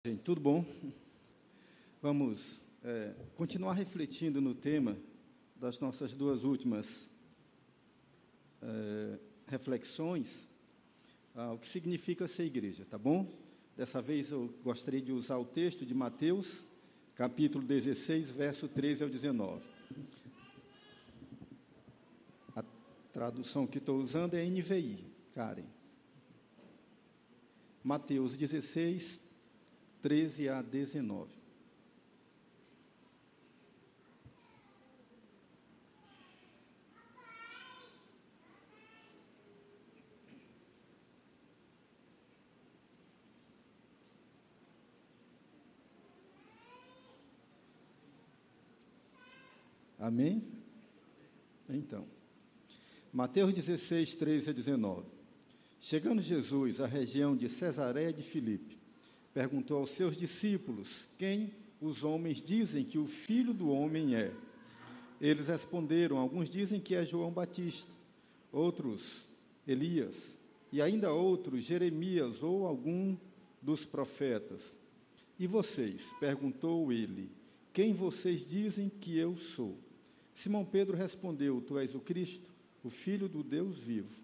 Gente, tudo bom? Vamos continuar refletindo no tema das nossas duas últimas reflexões, o que significa ser igreja, tá bom? Dessa vez eu gostaria de usar o texto de Mateus, capítulo 16, verso 13 ao 19. A tradução que estou usando é NVI, Karen. Mateus 16, 13 a 19. Amém? Então, Mateus 16, 13 a 19. Chegando Jesus à região de Cesareia de Filipe, perguntou aos seus discípulos: quem os homens dizem que o Filho do Homem é? Eles responderam: alguns dizem que é João Batista, outros Elias, e ainda outros Jeremias ou algum dos profetas. E vocês? Perguntou ele: quem vocês dizem que eu sou? Simão Pedro respondeu: tu és o Cristo, o Filho do Deus vivo.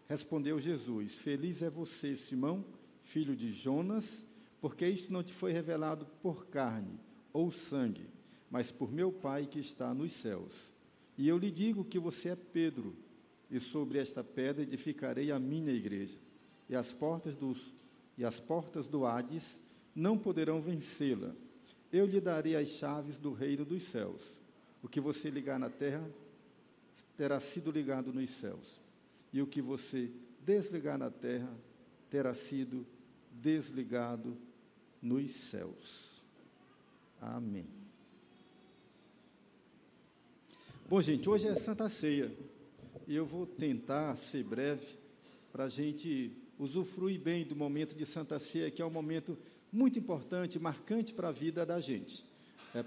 Respondeu Jesus: feliz é você, Simão, filho de Jonas, porque isto não te foi revelado por carne ou sangue, mas por meu Pai que está nos céus. E eu lhe digo que você é Pedro, e sobre esta pedra edificarei a minha igreja, e as portas do Hades não poderão vencê-la. Eu lhe darei as chaves do reino dos céus. O que você ligar na terra terá sido ligado nos céus, e o que você desligar na terra terá sido desligado nos céus. Amém. Bom, gente, hoje é Santa Ceia, e eu vou tentar ser breve para a gente usufruir bem do momento de Santa Ceia, que é um momento muito importante, marcante para a vida da gente.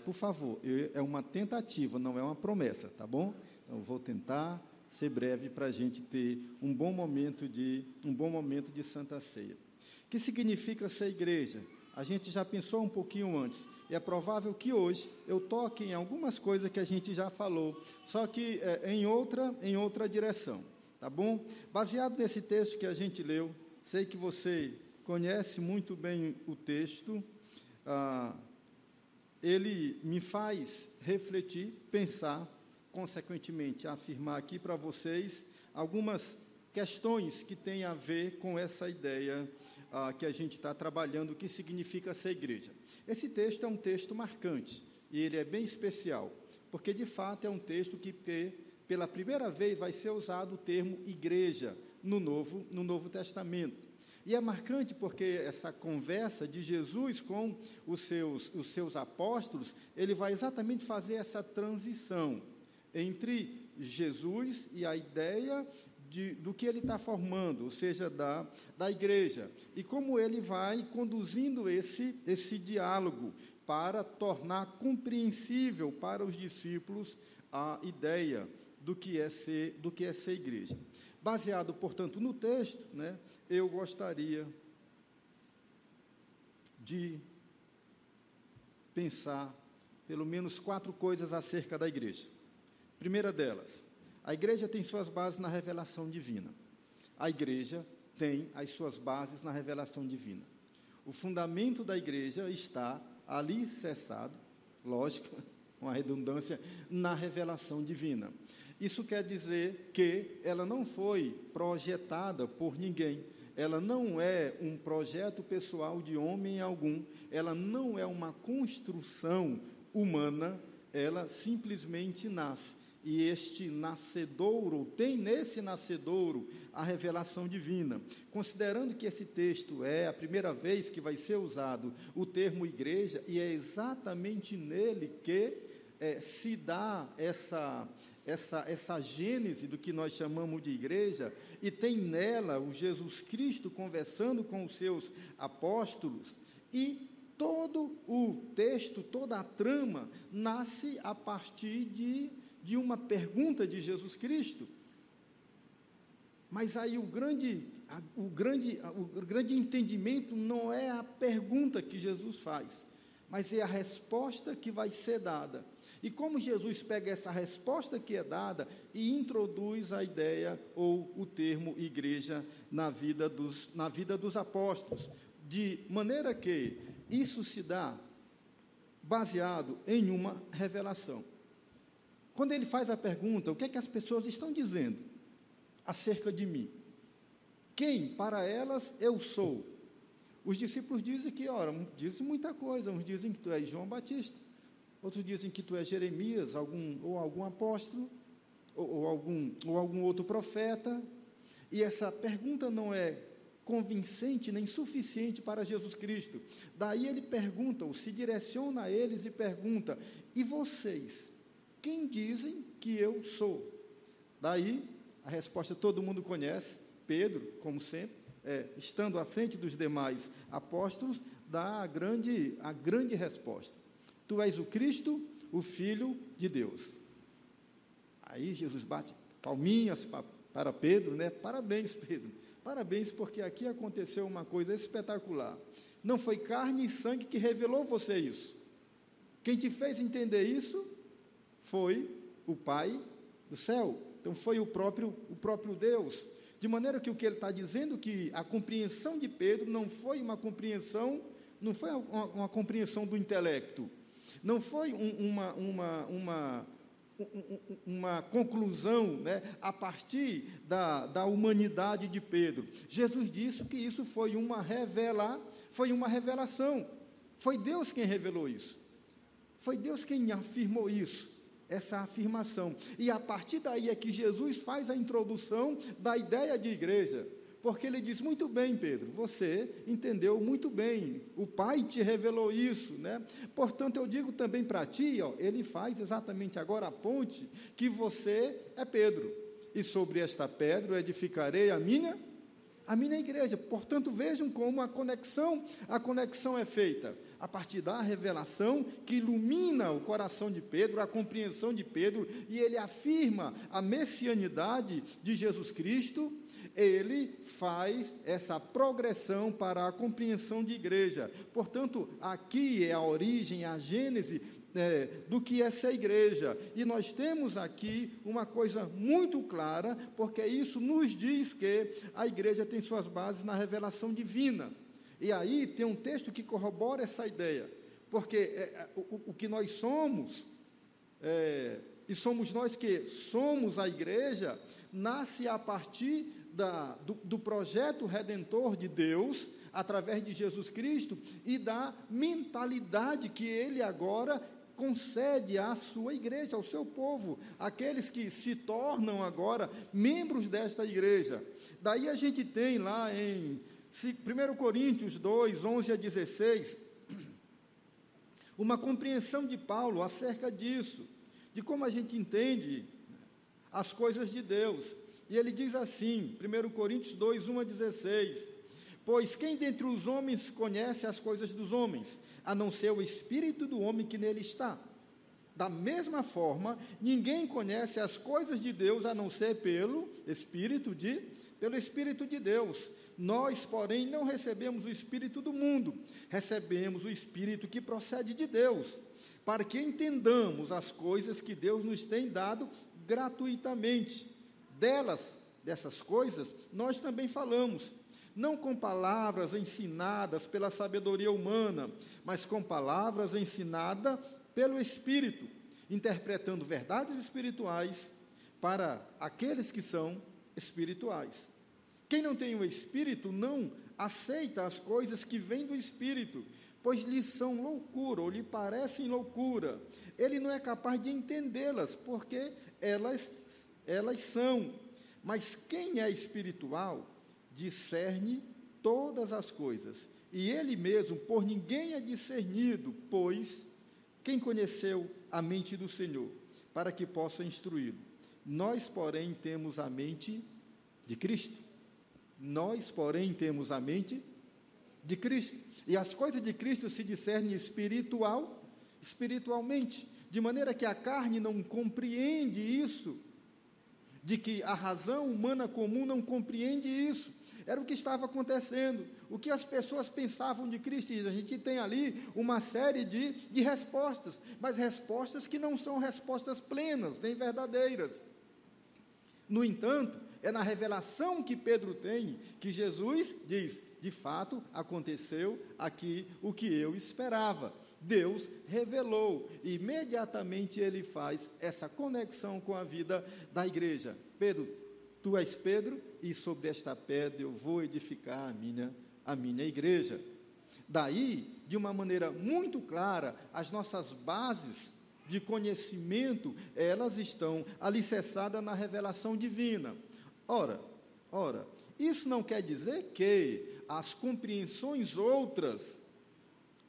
Por favor, é uma tentativa, não é uma promessa, tá bom? Então, eu vou tentar ser breve para a gente ter um bom momento de Santa Ceia. O que significa ser igreja? A gente já pensou um pouquinho antes, e é provável que hoje eu toque em algumas coisas que a gente já falou, só que em outra direção, tá bom? Baseado nesse texto que a gente leu, sei que você conhece muito bem o texto, ele me faz refletir, pensar, consequentemente, afirmar aqui para vocês algumas questões que têm a ver com essa ideia que a gente está trabalhando, o que significa ser igreja. Esse texto é um texto marcante, e ele é bem especial, porque, de fato, é um texto que, pela primeira vez, vai ser usado o termo igreja no Novo Testamento. E é marcante porque essa conversa de Jesus com os seus apóstolos, ele vai exatamente fazer essa transição entre Jesus e a ideia do que ele está formando, ou seja, da igreja, e como ele vai conduzindo esse diálogo para tornar compreensível para os discípulos a ideia do que é ser igreja. Baseado, portanto, no texto, né, eu gostaria de pensar pelo menos 4 coisas acerca da igreja. Primeira delas, a igreja tem suas bases na revelação divina. A igreja tem as suas bases na revelação divina. O fundamento da igreja está alicerçado, lógico, uma redundância, na revelação divina. Isso quer dizer que ela não foi projetada por ninguém, ela não é um projeto pessoal de homem algum, ela não é uma construção humana, ela simplesmente nasce. E este nascedouro, tem nesse nascedouro a revelação divina. Considerando que esse texto é a primeira vez que vai ser usado o termo igreja, e é exatamente nele que se dá essa gênese do que nós chamamos de igreja, e tem nela o Jesus Cristo conversando com os seus apóstolos, e todo o texto, toda a trama, nasce a partir de uma pergunta de Jesus Cristo. Mas aí o grande o grande entendimento não é a pergunta que Jesus faz, mas é a resposta que vai ser dada. E como Jesus pega essa resposta que é dada e introduz a ideia ou o termo igreja na vida dos apóstolos, de maneira que isso se dá baseado em uma revelação. Quando ele faz a pergunta, o que é que as pessoas estão dizendo acerca de mim? Quem, para elas, eu sou? Os discípulos dizem dizem muita coisa. Uns dizem que tu és João Batista, outros dizem que tu és Jeremias, algum apóstolo, ou algum outro profeta. E essa pergunta não é convincente nem suficiente para Jesus Cristo. Daí ele pergunta, ou se direciona a eles e pergunta: e vocês, quem dizem que eu sou? Daí a resposta todo mundo conhece. Pedro, como sempre, estando à frente dos demais apóstolos, dá a grande resposta: tu és o Cristo, o Filho de Deus. Aí Jesus bate palminhas para Pedro, né? Parabéns, Pedro, parabéns, porque aqui aconteceu uma coisa espetacular. Não foi carne e sangue que revelou você isso. Quem te fez entender isso foi o Pai do céu. Então foi o próprio Deus. De maneira que o que ele está dizendo, que a compreensão de Pedro não foi uma compreensão do intelecto, não foi uma conclusão, né, a partir da humanidade de Pedro. Jesus disse que isso foi uma revelação, foi Deus quem revelou isso, foi Deus quem afirmou isso. Essa afirmação, e a partir daí é que Jesus faz a introdução da ideia de igreja, porque ele diz: muito bem, Pedro, você entendeu muito bem, o Pai te revelou isso, né? Portanto, eu digo também para ti, ele faz exatamente agora a ponte, que você é Pedro, e sobre esta pedra eu edificarei a minha igreja. Portanto, vejam como a conexão é feita a partir da revelação que ilumina o coração de Pedro, a compreensão de Pedro, e ele afirma a messianidade de Jesus Cristo. Ele faz essa progressão para a compreensão de igreja. Portanto, aqui é a origem, a gênese do que é ser igreja. E nós temos aqui uma coisa muito clara, porque isso nos diz que a igreja tem suas bases na revelação divina. E aí tem um texto que corrobora essa ideia, porque o que nós somos, e somos nós que somos a igreja, nasce a partir do projeto redentor de Deus, através de Jesus Cristo, e da mentalidade que Ele agora concede à sua igreja, ao seu povo, aqueles que se tornam agora membros desta igreja. Daí a gente tem lá em 1 Coríntios 2, 11 a 16, uma compreensão de Paulo acerca disso, de como a gente entende as coisas de Deus. E ele diz assim, 1 Coríntios 2, 1 a 16: pois quem dentre os homens conhece as coisas dos homens, a não ser o espírito do homem que nele está? Da mesma forma, ninguém conhece as coisas de Deus, a não ser pelo Espírito de Deus. Nós, porém, não recebemos o Espírito do mundo, recebemos o Espírito que procede de Deus, para que entendamos as coisas que Deus nos tem dado gratuitamente. Dessas coisas, nós também falamos, não com palavras ensinadas pela sabedoria humana, mas com palavras ensinadas pelo Espírito, interpretando verdades espirituais para aqueles que são espirituais. Quem não tem o Espírito não aceita as coisas que vêm do Espírito, pois lhe são loucura, ou lhe parecem loucura. Ele não é capaz de entendê-las, porque elas são. Mas quem é espiritual discerne todas as coisas, e ele mesmo por ninguém é discernido, pois quem conheceu a mente do Senhor, para que possa instruí-lo? Nós, porém, temos a mente de Cristo. Nós, porém, temos a mente de Cristo. E as coisas de Cristo se discernem espiritualmente, de maneira que a carne não compreende isso, de que a razão humana comum não compreende isso. era o que estava acontecendo, o que as pessoas pensavam de Cristo. E a gente tem ali uma série de respostas, mas respostas que não são respostas plenas, nem verdadeiras. No entanto, é na revelação que Pedro tem, que Jesus diz, de fato, aconteceu aqui o que eu esperava. Deus revelou, e imediatamente ele faz essa conexão com a vida da igreja. Pedro, tu és Pedro, e sobre esta pedra eu vou edificar a minha igreja. Daí, de uma maneira muito clara, as nossas bases de conhecimento, elas estão alicerçadas na revelação divina. Ora, isso não quer dizer que as compreensões outras,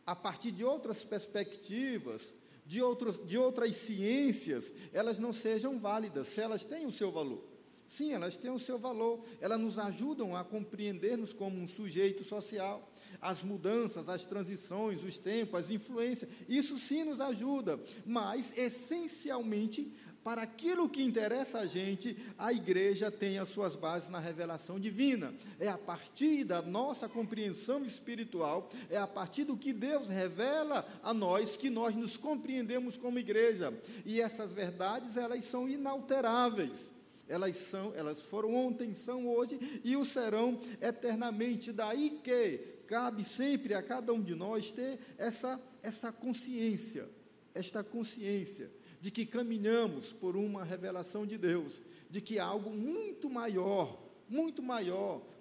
a partir de outras perspectivas, de outras ciências, elas não sejam válidas, se elas têm o seu valor. Sim, elas têm o seu valor, elas nos ajudam a compreender-nos como um sujeito social, as mudanças, as transições, os tempos, as influências, isso sim nos ajuda, mas, essencialmente, para aquilo que interessa a gente, a igreja tem as suas bases na revelação divina. É a partir da nossa compreensão espiritual, é a partir do que Deus revela a nós, que nós nos compreendemos como igreja. E essas verdades, elas são inalteráveis. Elas foram ontem, são hoje e o serão eternamente. Daí que cabe sempre a cada um de nós ter esta consciência de que caminhamos por uma revelação de Deus, de que há algo muito maior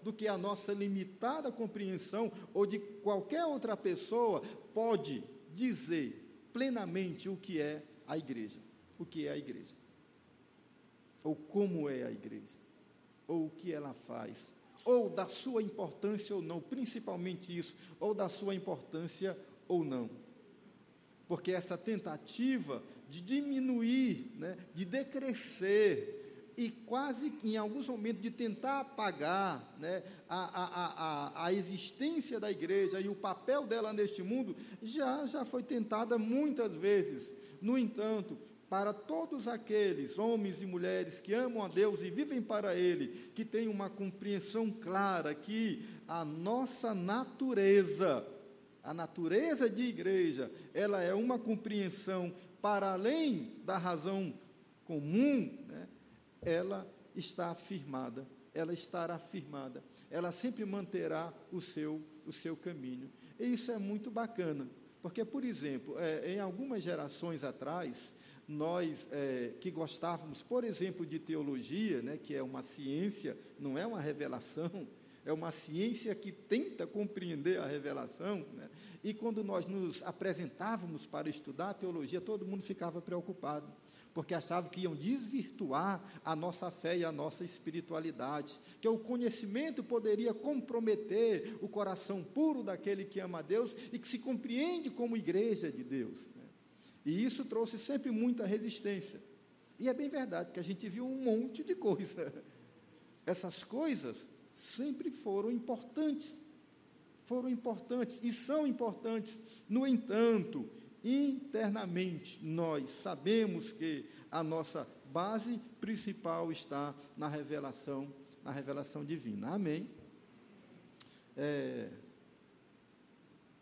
do que a nossa limitada compreensão ou de qualquer outra pessoa pode dizer plenamente o que é a igreja, ou como é a igreja, ou o que ela faz, ou da sua importância ou não, principalmente isso, ou da sua importância ou não. Porque essa tentativa de diminuir, de decrescer, e quase em alguns momentos de tentar apagar a existência da igreja e o papel dela neste mundo, já foi tentada muitas vezes. No entanto, para todos aqueles homens e mulheres que amam a Deus e vivem para Ele, que têm uma compreensão clara que a nossa natureza, a natureza de igreja, ela é uma compreensão para além da razão comum, ela está firmada, ela estará firmada, ela sempre manterá o seu caminho. E isso é muito bacana, porque, por exemplo, em algumas gerações atrás, nós que gostávamos, por exemplo, de teologia, que é uma ciência, não é uma revelação, é uma ciência que tenta compreender a revelação, e quando nós nos apresentávamos para estudar a teologia, todo mundo ficava preocupado, porque achava que iam desvirtuar a nossa fé e a nossa espiritualidade, que o conhecimento poderia comprometer o coração puro daquele que ama a Deus e que se compreende como igreja de Deus. E isso trouxe sempre muita resistência. E é bem verdade que a gente viu um monte de coisa. Essas coisas sempre foram importantes e são importantes. No entanto, internamente, nós sabemos que a nossa base principal está na revelação divina. Amém?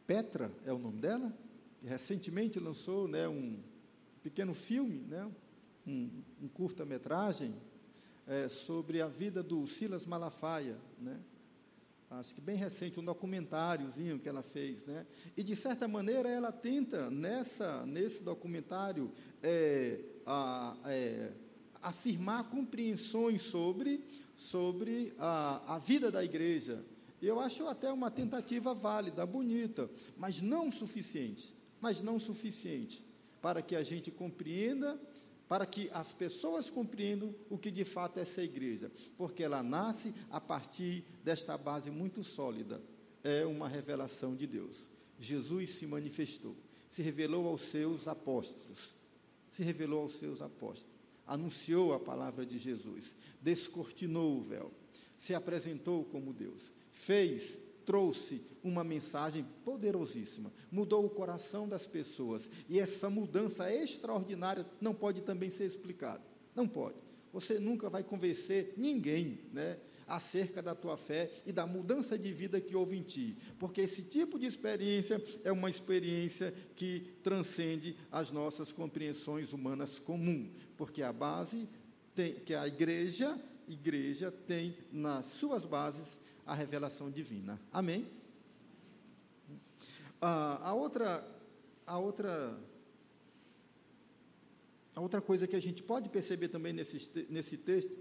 Petra é o nome dela? Recentemente lançou um pequeno filme, um curta-metragem sobre a vida do Silas Malafaia, acho que bem recente, um documentáriozinho que ela fez, e de certa maneira ela tenta nesse documentário afirmar compreensões sobre a vida da igreja. E eu acho até uma tentativa válida, bonita, mas não suficiente para que a gente compreenda, para que as pessoas compreendam o que de fato é essa igreja, porque ela nasce a partir desta base muito sólida, é uma revelação de Deus. Jesus se manifestou, se revelou aos seus apóstolos, anunciou a palavra de Jesus, descortinou o véu, se apresentou como Deus, trouxe uma mensagem poderosíssima, mudou o coração das pessoas, e essa mudança extraordinária não pode também ser explicada, não pode, você nunca vai convencer ninguém, acerca da tua fé e da mudança de vida que houve em ti, porque esse tipo de experiência é uma experiência que transcende as nossas compreensões humanas comuns, porque a base que a igreja tem nas suas bases a revelação divina. Amém? A outra coisa que a gente pode perceber também nesse texto,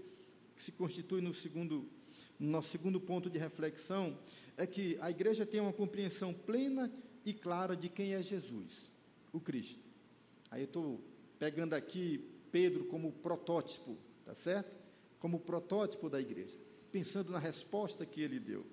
que se constitui no nosso segundo ponto de reflexão, é que a igreja tem uma compreensão plena e clara de quem é Jesus, o Cristo. Aí eu estou pegando aqui Pedro como protótipo, tá certo? Como protótipo da igreja, pensando na resposta que ele deu.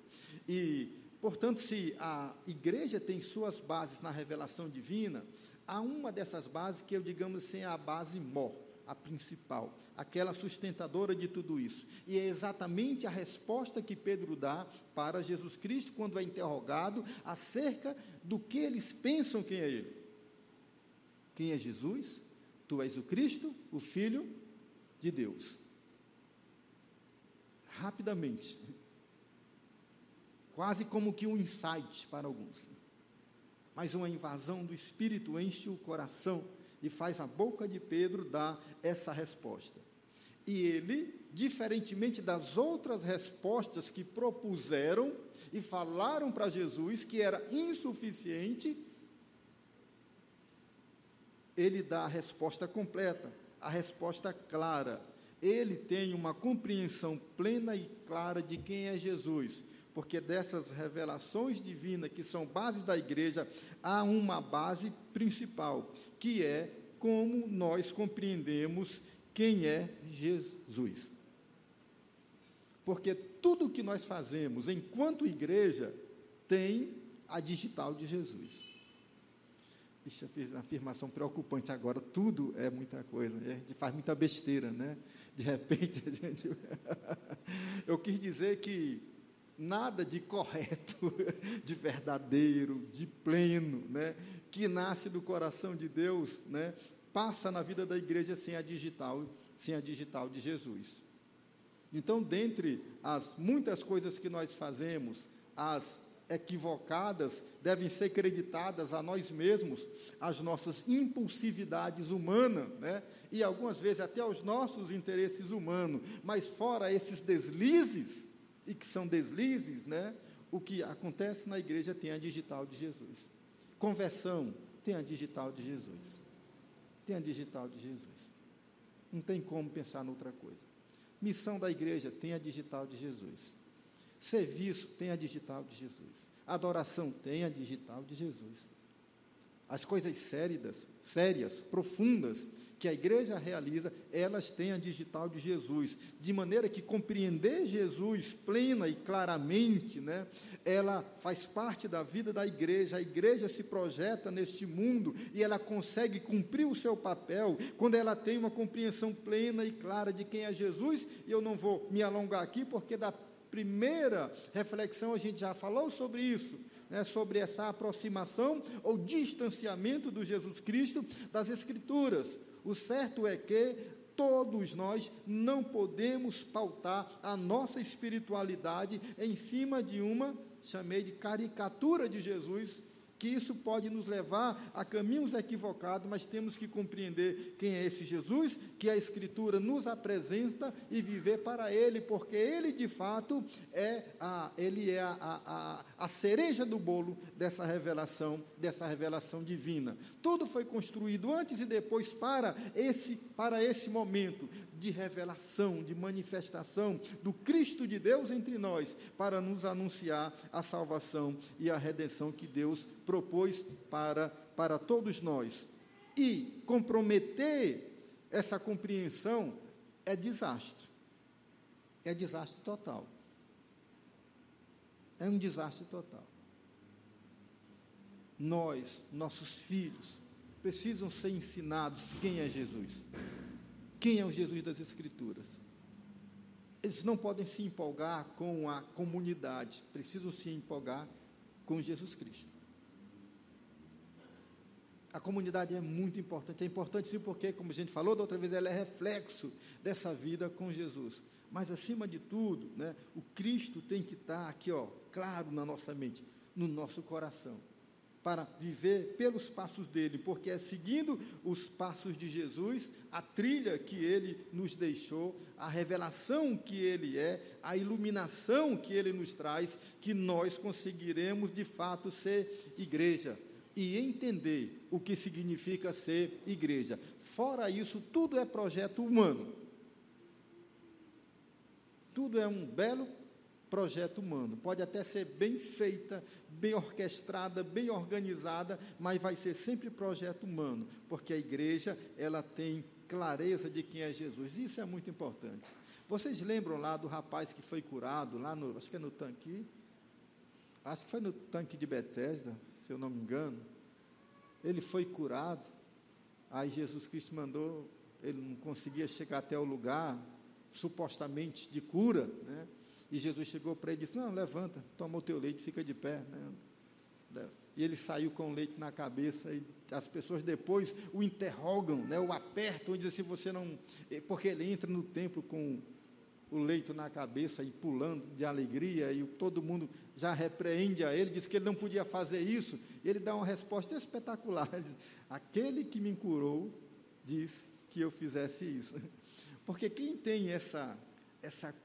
E, portanto, se a igreja tem suas bases na revelação divina, há uma dessas bases que eu, digamos assim, é a base mor, a principal, aquela sustentadora de tudo isso. E é exatamente a resposta que Pedro dá para Jesus Cristo quando é interrogado acerca do que eles pensam quem é Ele. Quem é Jesus? Tu és o Cristo, o Filho de Deus. Rapidamente, quase como que um insight para alguns, mas uma invasão do Espírito enche o coração e faz a boca de Pedro dar essa resposta. E ele, diferentemente das outras respostas que propuseram e falaram para Jesus, que era insuficiente, ele dá a resposta completa, a resposta clara. Ele tem uma compreensão plena e clara de quem é Jesus, porque dessas revelações divinas, que são bases da igreja, há uma base principal, que é como nós compreendemos quem é Jesus. Porque tudo que nós fazemos enquanto igreja tem a digital de Jesus. Ixi, eu fiz uma afirmação preocupante agora, tudo é muita coisa, a gente faz muita besteira, né? De repente a gente... Eu quis dizer que nada de correto, de verdadeiro, de pleno, né, que nasce do coração de Deus, né, passa na vida da igreja sem a digital de Jesus. Então, dentre as muitas coisas que nós fazemos, as equivocadas devem ser creditadas a nós mesmos, às nossas impulsividades humanas, né, e algumas vezes até aos nossos interesses humanos, mas fora esses deslizes, e que são deslizes, né? O que acontece na igreja tem a digital de Jesus. Conversão tem a digital de Jesus. Tem a digital de Jesus. Não tem como pensar noutra coisa. Missão da igreja tem a digital de Jesus. Serviço tem a digital de Jesus. Adoração tem a digital de Jesus. As coisas sérias, profundas, que a igreja realiza, elas têm a digital de Jesus, de maneira que compreender Jesus plena e claramente, né, ela faz parte da vida da igreja, a igreja se projeta neste mundo e ela consegue cumprir o seu papel quando ela tem uma compreensão plena e clara de quem é Jesus, e eu não vou me alongar aqui, porque da primeira reflexão a gente já falou sobre isso, né, sobre essa aproximação ou distanciamento do Jesus Cristo das Escrituras. O certo é que todos nós não podemos pautar a nossa espiritualidade em cima de uma, chamei de caricatura de Jesus, que isso pode nos levar a caminhos equivocados, mas temos que compreender quem é esse Jesus, que a Escritura nos apresenta e viver para Ele, porque Ele, de fato, é a cereja do bolo dessa revelação divina. Tudo foi construído antes e depois para esse momento de revelação, de manifestação do Cristo de Deus entre nós, para nos anunciar a salvação e a redenção que Deus propôs para todos nós. E comprometer essa compreensão é desastre total. É um desastre total. Nossos filhos, precisam ser ensinados quem é Jesus. Quem é o Jesus das Escrituras? Eles não podem se empolgar com a comunidade, precisam se empolgar com Jesus Cristo. A comunidade é muito importante. É importante sim porque, como a gente falou da outra vez, ela é reflexo dessa vida com Jesus. Mas, acima de tudo, né, o Cristo tem que estar aqui, claro na nossa mente, no nosso coração, para viver pelos passos dele, porque é seguindo os passos de Jesus, a trilha que ele nos deixou, a revelação que ele é, a iluminação que ele nos traz, que nós conseguiremos de fato ser igreja e entender o que significa ser igreja. Fora isso, tudo é projeto humano. Tudo é um belo projeto humano. Pode até ser bem feita, bem orquestrada, bem organizada, mas vai ser sempre projeto humano, porque a igreja, ela tem clareza de quem é Jesus. Isso é muito importante. Vocês lembram lá do rapaz que foi curado, lá no, acho que foi no tanque de Betesda, se eu não me engano. Ele foi curado, aí Jesus Cristo mandou, ele não conseguia chegar até o lugar, supostamente de cura, né? E Jesus chegou para ele e disse: não, levanta, toma o teu leite, fica de pé, né? E ele saiu com o leite na cabeça, e as pessoas depois o interrogam, né? O apertam e dizem assim: você não... Porque ele entra no templo com o leito na cabeça e pulando de alegria, e todo mundo já repreende a ele, diz que ele não podia fazer isso, e ele dá uma resposta espetacular, ele diz: aquele que me curou disse que eu fizesse isso. Porque quem tem essa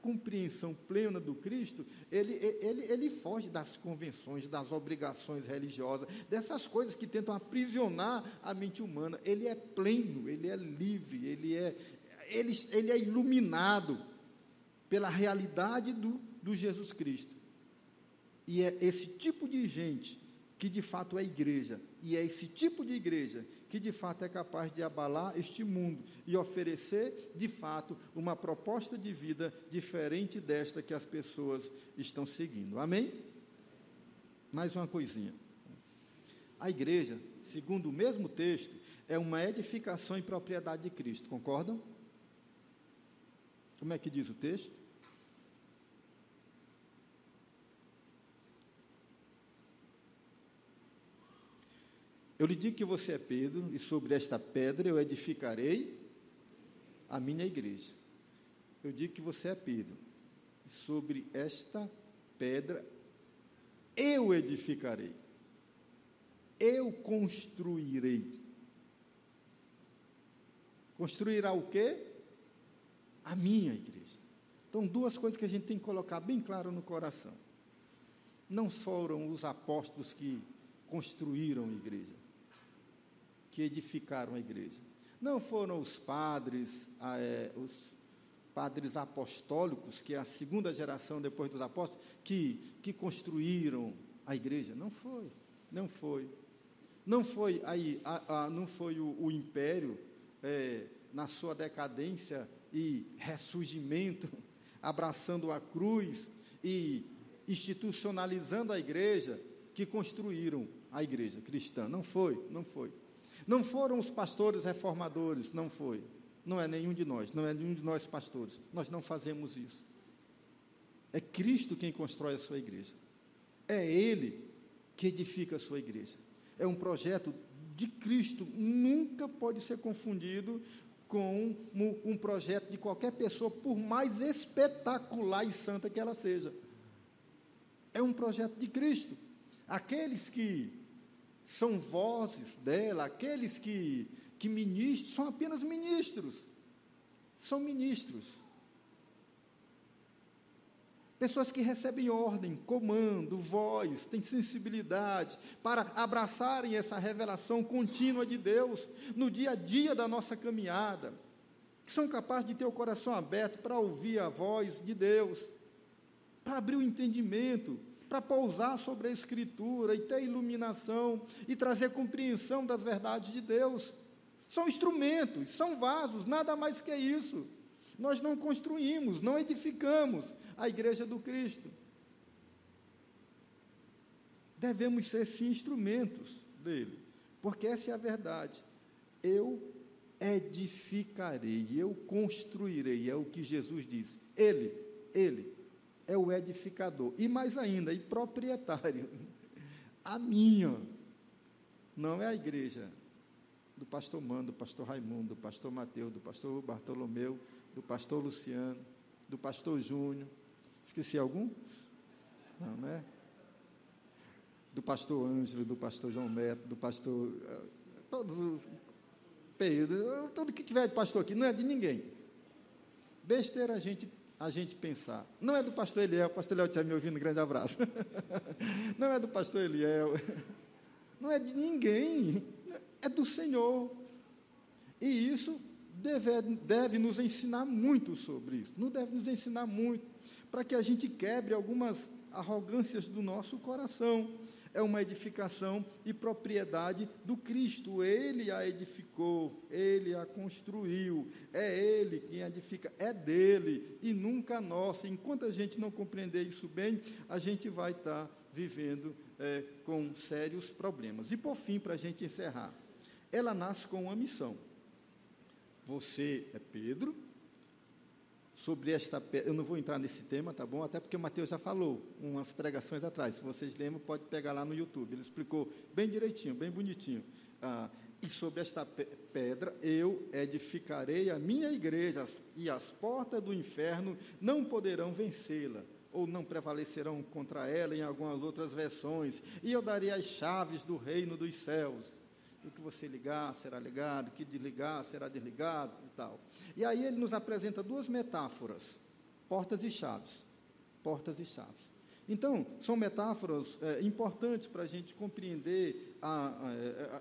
compreensão plena do Cristo, ele foge das convenções, das obrigações religiosas, dessas coisas que tentam aprisionar a mente humana. Ele é pleno, ele é livre, ele é iluminado pela realidade do Jesus Cristo. E é esse tipo de gente que de fato é igreja, e é esse tipo de igreja que de fato é capaz de abalar este mundo e oferecer de fato uma proposta de vida diferente desta que as pessoas estão seguindo. Amém? Mais uma coisinha. A igreja, segundo o mesmo texto, é uma edificação em propriedade de Cristo, concordam? Como é que diz o texto? Eu lhe digo que você é Pedro, e sobre esta pedra eu edificarei a minha igreja. Eu digo que você é Pedro, e sobre esta pedra eu edificarei, eu construirei. Construirá o quê? A minha igreja. Então, duas coisas que a gente tem que colocar bem claro no coração. Não foram os apóstolos que construíram a igreja, que edificaram a igreja. Não foram os padres apostólicos, que é a segunda geração depois dos apóstolos, que construíram a igreja. Não foi. Não foi o império, na sua decadência e ressurgimento, abraçando a cruz e institucionalizando a igreja, que construíram a igreja cristã. Não foi. Não foram os pastores reformadores, não foi. Não é nenhum de nós pastores. Nós não fazemos isso. É Cristo quem constrói a sua igreja. É Ele que edifica a sua igreja. É um projeto de Cristo, nunca pode ser confundido com um projeto de qualquer pessoa, por mais espetacular e santa que ela seja. É um projeto de Cristo. Aqueles que são vozes dela, aqueles que ministram, são apenas ministros. São ministros. Pessoas que recebem ordem, comando, voz, têm sensibilidade para abraçarem essa revelação contínua de Deus no dia a dia da nossa caminhada, que são capazes de ter o coração aberto para ouvir a voz de Deus, para abrir o entendimento, para pousar sobre a Escritura e ter iluminação e trazer compreensão das verdades de Deus. São instrumentos, são vasos, nada mais que isso. Nós não construímos, não edificamos a igreja do Cristo. Devemos ser, sim, instrumentos dele, porque essa é a verdade. Eu edificarei, eu construirei, é o que Jesus diz. Ele é o edificador, e mais ainda, e proprietário. A minha, não é a igreja, do pastor Mano, do pastor Raimundo, do pastor Mateus, do pastor Bartolomeu, do pastor Luciano, do pastor Júnior. Esqueci algum? Não, né? Do pastor Ângelo, do pastor João Neto, do pastor... todos os... Pedro, tudo que tiver de pastor aqui, não é de ninguém. Besteira a gente pensar. Não é do pastor Eliel, o pastor Eliel estiver me ouvindo, um grande abraço. Não é do pastor Eliel, não é de ninguém, é do Senhor. E isso deve nos ensinar muito sobre isso, não deve nos ensinar muito, para que a gente quebre algumas arrogâncias do nosso coração. É uma edificação e propriedade do Cristo, Ele a edificou, Ele a construiu, é Ele quem edifica, é dele e nunca nossa. Enquanto a gente não compreender isso bem, a gente vai estar vivendo com sérios problemas. E por fim, para a gente encerrar, ela nasce com uma missão. Você é Pedro. Sobre esta pedra, eu não vou entrar nesse tema, tá bom? Até porque o Mateus já falou umas pregações atrás. Se vocês lembram, pode pegar lá no YouTube. Ele explicou bem direitinho, bem bonitinho. E sobre esta pedra eu edificarei a minha igreja, e as portas do inferno não poderão vencê-la, ou não prevalecerão contra ela, em algumas outras versões. E eu darei as chaves do reino dos céus. O que você ligar será ligado, o que desligar será desligado e tal. E aí ele nos apresenta duas metáforas, portas e chaves. Portas e chaves. Então, são metáforas importantes para a gente compreender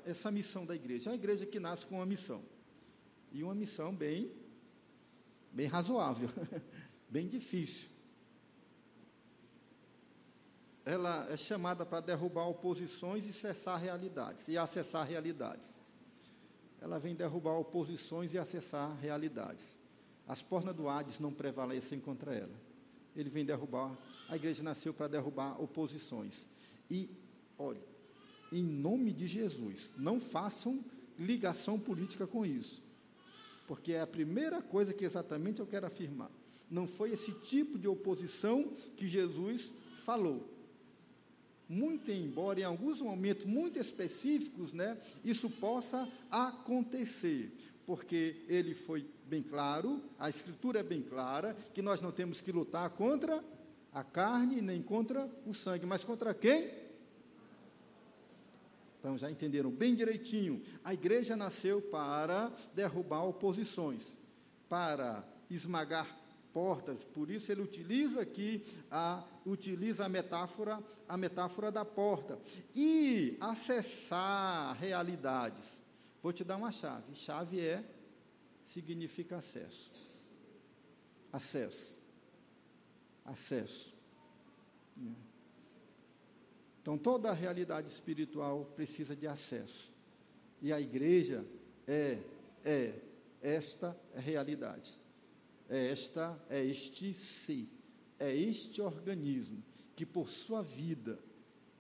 essa missão da igreja. É a igreja que nasce com uma missão. E uma missão bem razoável, bem difícil. Ela é chamada para derrubar oposições e cessar realidades, e acessar realidades. Ela vem derrubar oposições e acessar realidades. As portas do Hades não prevalecem contra ela. Ele vem derrubar, a igreja nasceu para derrubar oposições. E, olha, em nome de Jesus, não façam ligação política com isso, porque é a primeira coisa que exatamente eu quero afirmar. Não foi esse tipo de oposição que Jesus falou. Muito embora em alguns momentos muito específicos, né, isso possa acontecer, porque ele foi bem claro, a Escritura é bem clara, que nós não temos que lutar contra a carne, nem contra o sangue, mas contra quem? Então, já entenderam bem direitinho, a igreja nasceu para derrubar oposições, para esmagar portas, por isso ele utiliza aqui a metáfora da porta, e acessar realidades. Vou te dar uma chave. Chave significa acesso. Acesso. Então, toda a realidade espiritual precisa de acesso, e a igreja é esta realidade. É este ser, é este organismo que por sua vida,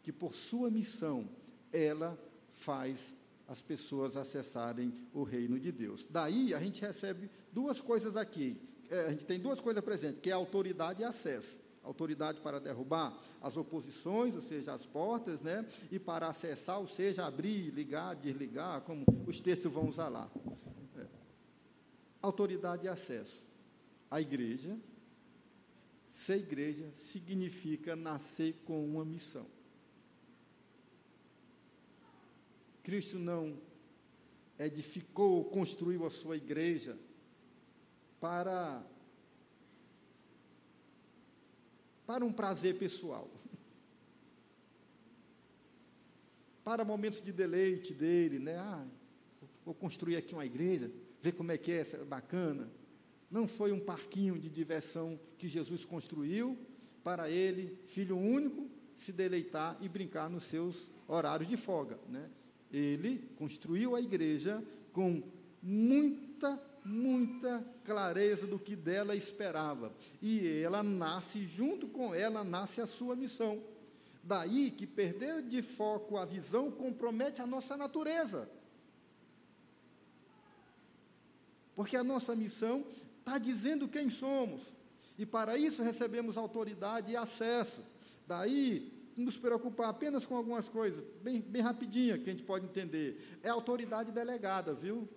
que por sua missão, ela faz as pessoas acessarem o reino de Deus. Daí a gente recebe duas coisas aqui, a gente tem duas coisas presentes, que é autoridade e acesso. Autoridade para derrubar as oposições, ou seja, as portas, né? E para acessar, ou seja, abrir, ligar, desligar, como os textos vão usar lá. Autoridade e acesso. A igreja, ser igreja, significa nascer com uma missão. Cristo não edificou, construiu a sua igreja para um prazer pessoal, para momentos de deleite dele, né? Vou construir aqui uma igreja, ver como é que é bacana. Não foi um parquinho de diversão que Jesus construiu para ele, filho único, se deleitar e brincar nos seus horários de folga, né? Ele construiu a igreja com muita clareza do que dela esperava. E ela nasce, junto com ela, nasce a sua missão. Daí que perder de foco a visão compromete a nossa natureza. Porque a nossa missão está dizendo quem somos, e para isso recebemos autoridade e acesso. Daí, nos preocupar apenas com algumas coisas, bem rapidinha, que a gente pode entender. É autoridade delegada, viu?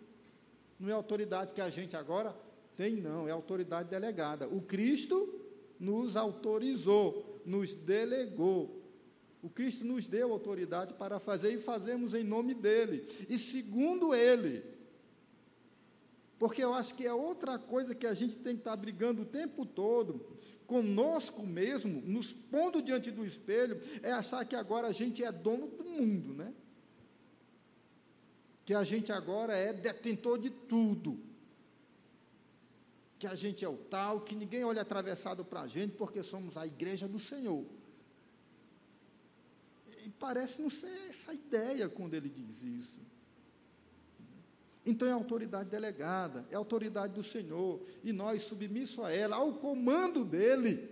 Não é autoridade que a gente agora tem, não, é autoridade delegada. O Cristo nos autorizou, nos delegou. O Cristo nos deu autoridade para fazer e fazemos em nome dele, e segundo ele. Porque eu acho que é outra coisa que a gente tem que estar brigando o tempo todo, conosco mesmo, nos pondo diante do espelho, é achar que agora a gente é dono do mundo, né? Que a gente agora é detentor de tudo, que a gente é o tal, que ninguém olha atravessado para a gente, porque somos a igreja do Senhor. E parece não ser essa ideia quando ele diz isso. Então é autoridade delegada, é autoridade do Senhor, e nós, submissos a ela, ao comando dele,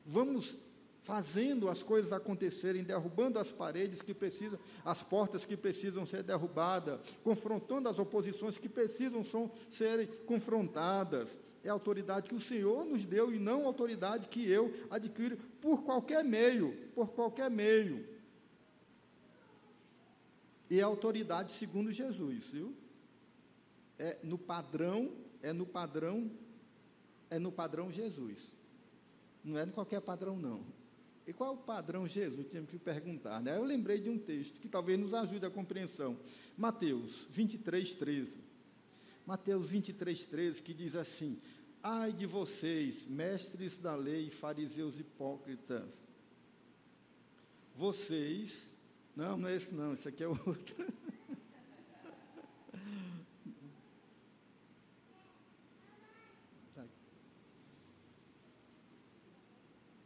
vamos fazendo as coisas acontecerem, derrubando as paredes que precisam, as portas que precisam ser derrubadas, confrontando as oposições que precisam serem confrontadas. É a autoridade que o Senhor nos deu e não a autoridade que eu adquiro por qualquer meio, E é a autoridade segundo Jesus, viu? É no padrão Jesus. Não é no qualquer padrão, não. E qual é o padrão Jesus? Temos que perguntar, né? Eu lembrei de um texto que talvez nos ajude a compreensão. Mateus 23:13. Mateus 23:13, que diz assim: ai de vocês, mestres da lei, fariseus hipócritas. Vocês... Não é esse não, esse aqui é outro.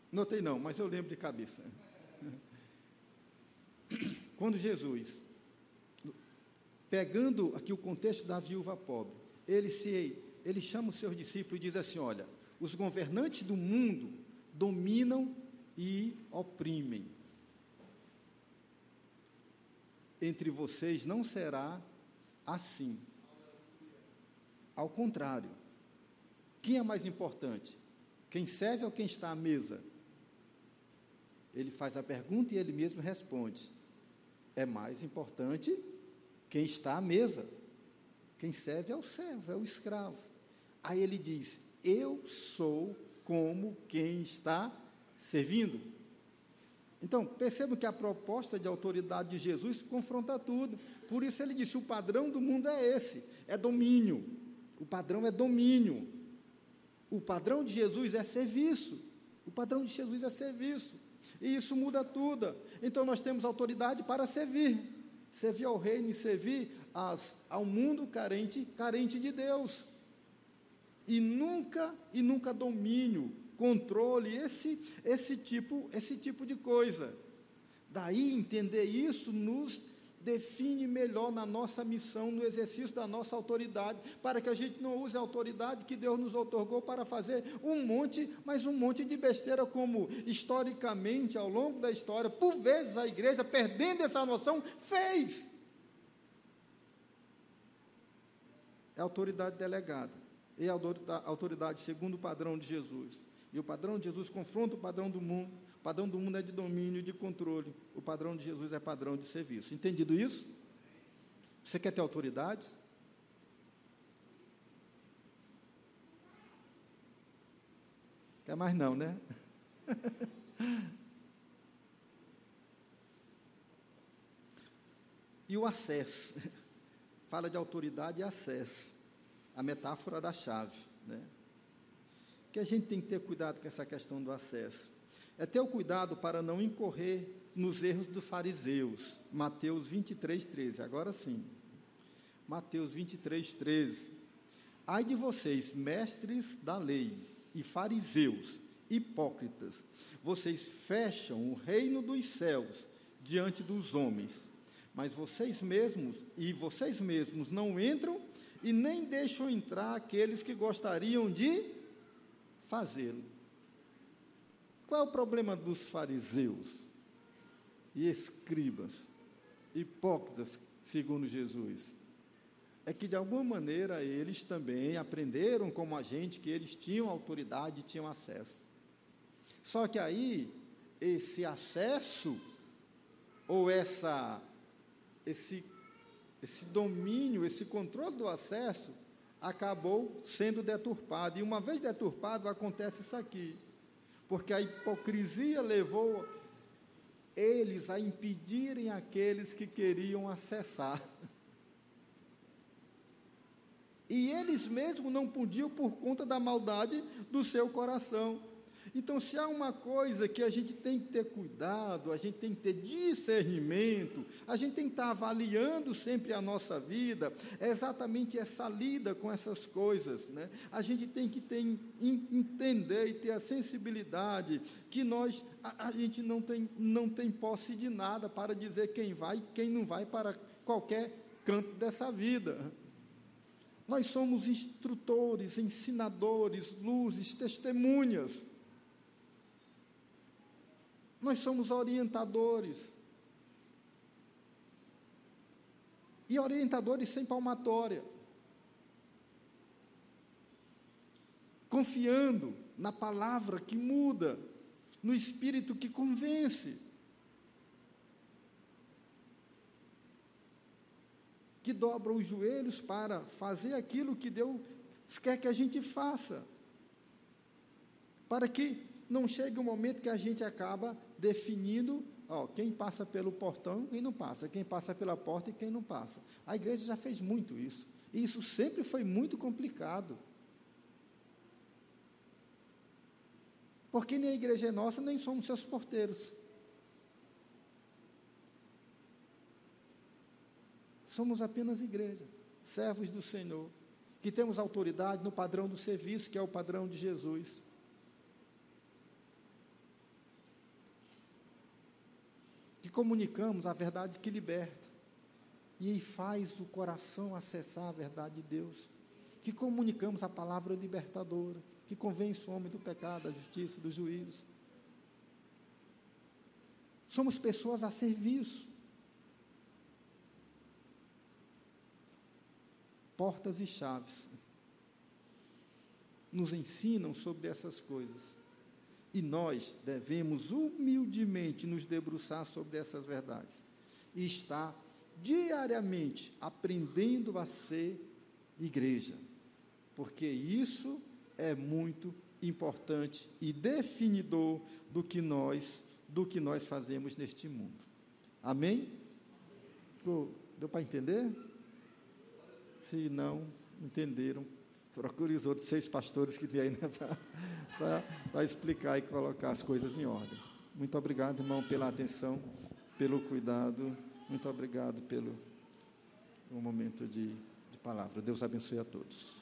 Notei não, mas eu lembro de cabeça. Quando Jesus, pegando aqui o contexto da viúva pobre, ele chama os seus discípulos e diz assim: olha, os governantes do mundo dominam e oprimem. Entre vocês não será assim. Ao contrário, quem é mais importante? Quem serve ou quem está à mesa? Ele faz a pergunta e ele mesmo responde: é mais importante quem está à mesa. Quem serve é o servo, é o escravo. Aí ele diz: eu sou como quem está servindo. Então, percebam que a proposta de autoridade de Jesus confronta tudo. Por isso ele disse: o padrão do mundo é esse, é domínio. O padrão é domínio. O padrão de Jesus é serviço. O padrão de Jesus é serviço. E isso muda tudo. Então, nós temos autoridade para servir. Servir ao reino e servir ao mundo carente de Deus. E nunca domínio, controle, esse tipo de coisa. Daí, entender isso nos define melhor na nossa missão, no exercício da nossa autoridade, para que a gente não use a autoridade que Deus nos outorgou para fazer um monte de besteira, como historicamente, ao longo da história, por vezes a igreja, perdendo essa noção, fez. É autoridade delegada, é a autoridade segundo o padrão de Jesus. E o padrão de Jesus confronta o padrão do mundo. O padrão do mundo é de domínio e de controle. O padrão de Jesus é padrão de serviço. Entendido isso? Você quer ter autoridade? Quer mais não, né? E o acesso. Fala de autoridade e acesso. A metáfora da chave, né? Que a gente tem que ter cuidado com essa questão do acesso. É ter o cuidado para não incorrer nos erros dos fariseus. Mateus 23:13. Agora sim. Mateus 23:13. Ai de vocês, mestres da lei e fariseus, hipócritas, vocês fecham o reino dos céus diante dos homens, mas vocês mesmos não entram e nem deixam entrar aqueles que gostariam de fazê-lo. Qual é o problema dos fariseus e escribas, hipócritas, segundo Jesus? É que, de alguma maneira, eles também aprenderam, como a gente, que eles tinham autoridade e tinham acesso. Só que aí, esse acesso, ou esse domínio, esse controle do acesso, acabou sendo deturpado. E uma vez deturpado, acontece isso aqui. Porque a hipocrisia levou eles a impedirem aqueles que queriam acessar. E eles mesmos não podiam por conta da maldade do seu coração. Então, se há uma coisa que a gente tem que ter cuidado, a gente tem que ter discernimento, a gente tem que estar avaliando sempre a nossa vida, é exatamente essa lida com essas coisas, né? A gente tem que entender e ter a sensibilidade que a gente não tem posse de nada para dizer quem vai e quem não vai para qualquer canto dessa vida. Nós somos instrutores, ensinadores, luzes, testemunhas. Nós somos orientadores. E orientadores sem palmatória. Confiando na palavra que muda, no Espírito que convence. Que dobra os joelhos para fazer aquilo que Deus quer que a gente faça. Para que não chegue um momento que a gente acaba definindo, quem passa pelo portão e não passa, quem passa pela porta e quem não passa. A igreja já fez muito isso, e isso sempre foi muito complicado. Porque nem a igreja é nossa, nem somos seus porteiros. Somos apenas igreja, servos do Senhor, que temos autoridade no padrão do serviço, que é o padrão de Jesus. Que comunicamos a verdade que liberta, e faz o coração acessar a verdade de Deus. Que comunicamos a palavra libertadora, que convence o homem do pecado, da justiça, do juízo. Somos pessoas a serviço. Portas e chaves nos ensinam sobre essas coisas. E nós devemos humildemente nos debruçar sobre essas verdades. E estar diariamente aprendendo a ser igreja. Porque isso é muito importante e definidor do que nós fazemos neste mundo. Amém? Deu para entender? Se não entenderam, procure os outros 6 pastores que tem aí, né, para explicar e colocar as coisas em ordem. Muito obrigado, irmão, pela atenção, pelo cuidado. Muito obrigado pelo momento de palavra. Deus abençoe a todos.